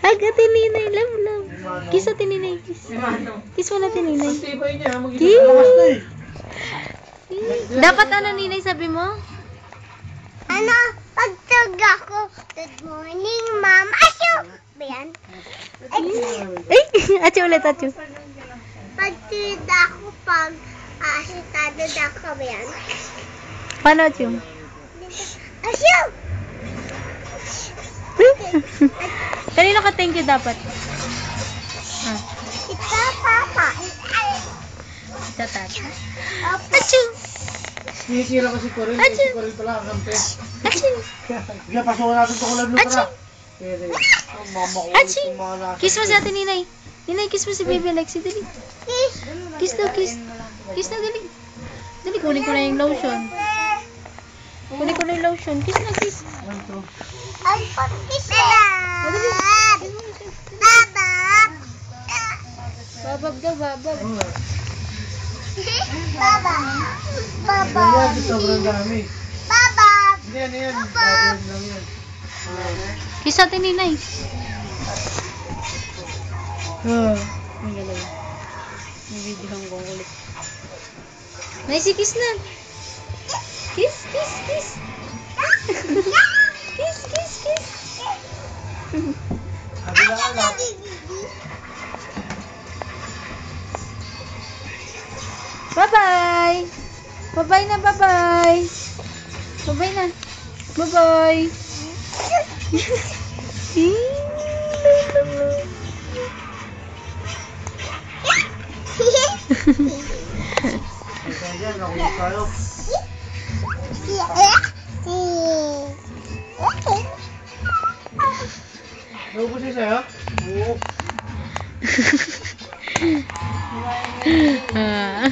Hug ate Ninay, love, love. Kiss ate Ninay, kiss. Kiss mo na ate Ninay. Tibay niya, Kiss. Dapat ano Ninay sabi mo? Ano? Pagtug ako. Good morning, ma'am. Asyo! Ba yan? Ay, atyo ulit, atyo. Pagtug ako pag asitado ako. Ba yan? Paano atyo? Asyo! Kanino ka thank you dapat? Ah, Ito, papa. ito tata. Opo. Atyo! Sinisira ko si Corin. Si Corin pala ang kampe. Atyo! Kaya pasukan natin ito kulab na Atyo! para. Pwede. Mama ko. Atyo! Kiss mo si ate Ninay. Ninay, kiss mo si baby Alexi. Dali. Kiss. Kiss daw, kiss. Kiss na, dali. Dali, kunin ko na yung lotion. Kunin ko na yung lotion. Kiss na, kiss. Ang pag-kiss na. Baba. Babab daw, babab. Baba. Baba. Yan, sobrang dami. Baba. Yan, yan. Yan lang yan. Kiss ate Ninay. Ang galing. May video ko ulit. Nice, kiss na. Kiss, kiss, kiss. Kiss, kiss, kiss. Sabi lang alam. Bye-bye. Bye-bye na, bye-bye. Bye-bye na. Bye-bye. Kaya dyan, ako yung kayo. Naubos siya sa'yo? Oo. Ah.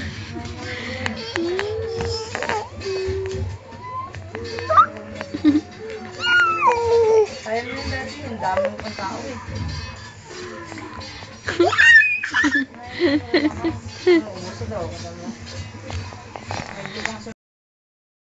Kaya mo yung dati, ang daming pang tao eh. Umuso daw, kadama.